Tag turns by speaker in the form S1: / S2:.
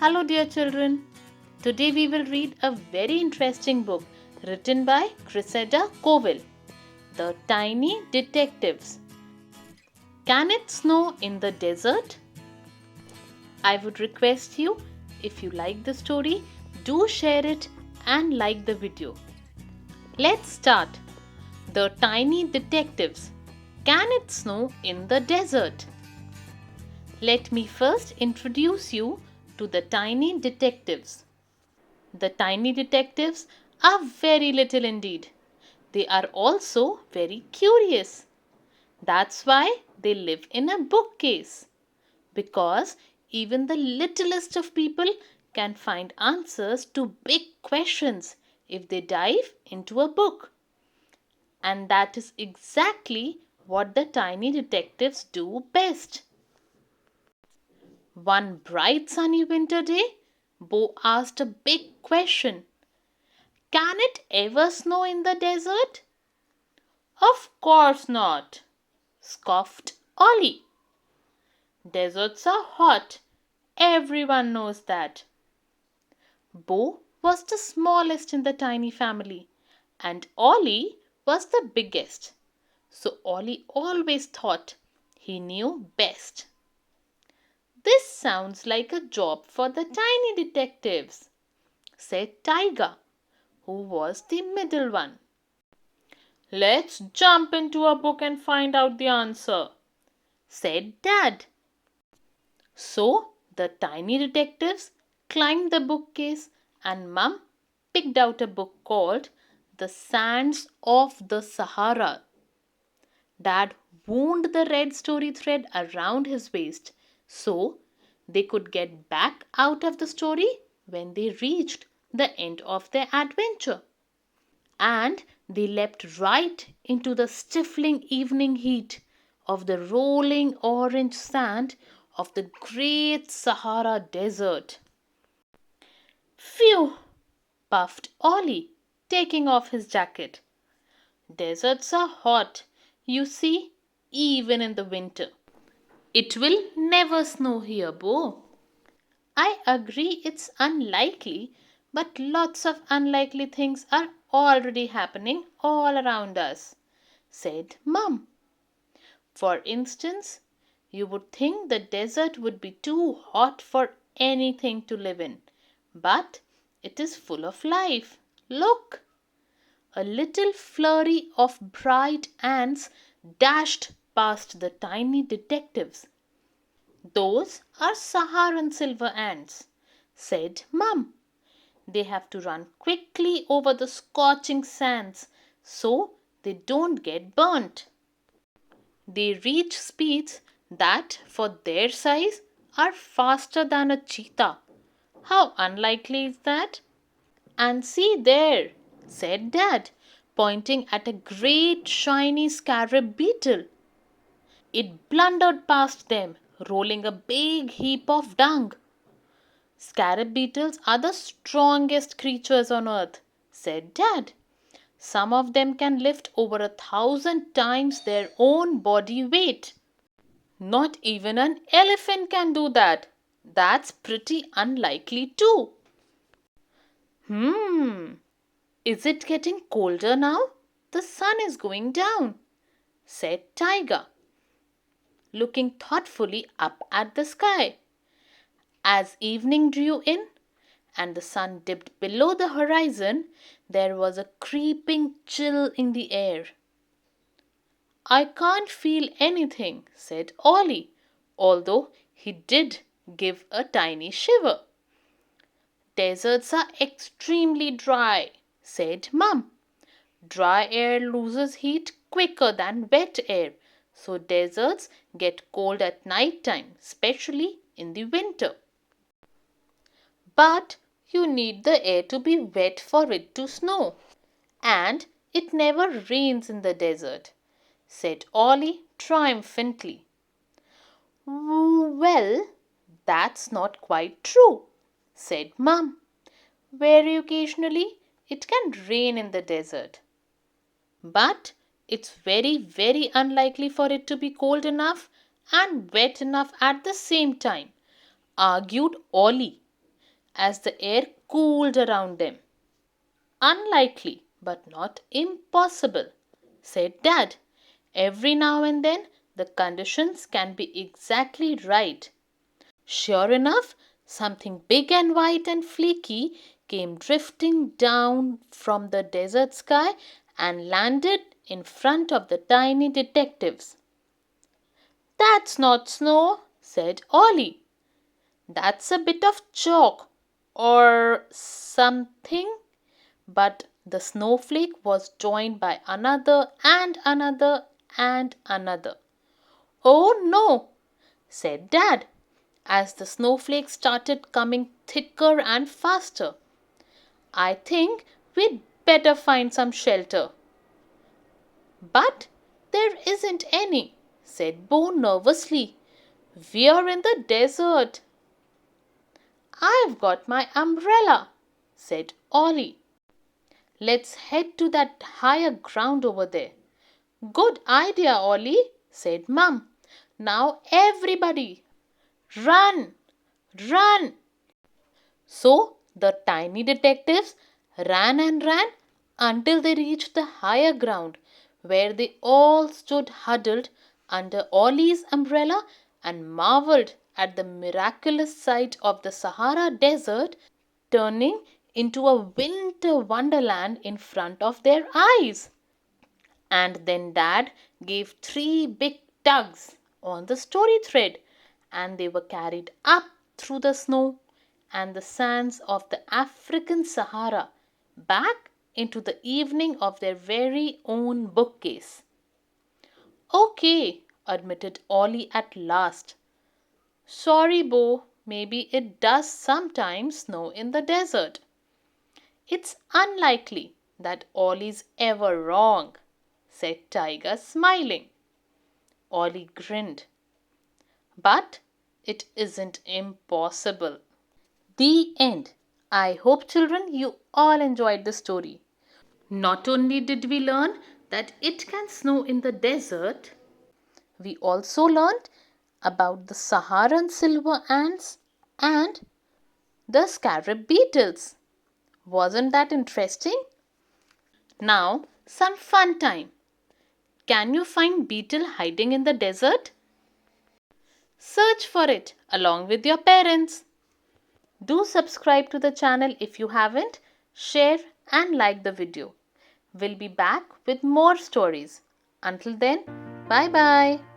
S1: Hello, dear children. Today we will read a very interesting book written by Cressida Cowell, The Tiny Detectives. Can it snow in the desert? I would request you, if you like the story, do share it and like the video. Let's start. The Tiny Detectives. Can it snow in the desert? Let me first introduce you to the Tiny Detectives. The Tiny Detectives are very little indeed. They are also very curious. That's why they live in a bookcase. Because even the littlest of people can find answers to big questions if they dive into a book. And that is exactly what the Tiny Detectives do best. One bright sunny winter day, Bo asked a big question. Can it ever snow in the desert? Of course not, scoffed Ollie. Deserts are hot. Everyone knows that. Bo was the smallest in the tiny family, and Ollie was the biggest. So Ollie always thought he knew best. This sounds like a job for the tiny detectives, said Tiger, who was the middle one. Let's jump into a book and find out the answer, said Dad. So the tiny detectives climbed the bookcase and Mum picked out a book called The Sands of the Sahara. Dad wound the red story thread around his waist so they could get back out of the story when they reached the end of their adventure. And they leapt right into the stifling evening heat of the rolling orange sand of the great Sahara Desert. Phew! Puffed Ollie, taking off his jacket. Deserts are hot, you see, even in the winter. It will never snow here, Bo. I agree it's unlikely, but lots of unlikely things are already happening all around us, said Mum. For instance, you would think the desert would be too hot for anything to live in, but it is full of life. Look! A little flurry of bright ants dashed past the tiny detectives. Those are Saharan silver ants, said Mum. They have to run quickly over the scorching sands so they don't get burnt. They reach speeds that, for their size, are faster than a cheetah. How unlikely is that? And see there, said Dad, pointing at a great shiny scarab beetle. It blundered past them, rolling a big heap of dung. Scarab beetles are the strongest creatures on earth, said Dad. Some of them can lift over 1,000 times their own body weight. Not even an elephant can do that. That's pretty unlikely too. Is it getting colder now? The sun is going down, said Tiger, looking thoughtfully up at the sky. As evening drew in and the sun dipped below the horizon, there was a creeping chill in the air. I can't feel anything, said Ollie, although he did give a tiny shiver. Deserts are extremely dry, said Mum. Dry air loses heat quicker than wet air, so deserts get cold at night time, especially in the winter. But you need the air to be wet for it to snow. And it never rains in the desert, said Ollie triumphantly. Well, that's not quite true, said Mum. Very occasionally it can rain in the desert. But it's very, very unlikely for it to be cold enough and wet enough at the same time, argued Ollie. as the air cooled around them. Unlikely, but not impossible, said Dad. Every now and then the conditions can be exactly right. Sure enough, something big and white and flaky came drifting down from the desert sky and landed in front of the tiny detectives. "That's not snow," said Ollie. "That's a bit of chalk or something." But the snowflake was joined by another and another and another. "Oh no," said Dad, as the snowflakes started coming thicker and faster. "I think we'd better find some shelter." "But there isn't any," said Bo nervously. "We're in the desert." "I've got my umbrella," said Ollie. "Let's head to that higher ground over there." "Good idea, Ollie," said Mum. "Now everybody, run, run." So the tiny detectives ran and ran until they reached the higher ground, where they all stood huddled under Ollie's umbrella and marveled at the miraculous sight of the Sahara Desert turning into a winter wonderland in front of their eyes. And then Dad gave three big tugs on the story thread, and they were carried up through the snow and the sands of the African Sahara back into the evening of their very own bookcase. "Okay," admitted Ollie at last. "Sorry, Bo, maybe it does sometimes snow in the desert." "It's unlikely that Ollie's ever wrong," said Tiger, smiling. Ollie grinned. "But it isn't impossible." The end. I hope, children, you all enjoyed the story. Not only did we learn that it can snow in the desert, we also learned about the Saharan silver ants and the scarab beetles. Wasn't that interesting? Now, some fun time. Can you find beetle hiding in the desert? Search for it along with your parents. Do subscribe to the channel if you haven't. Share and like the video. We'll be back with more stories. Until then, bye bye.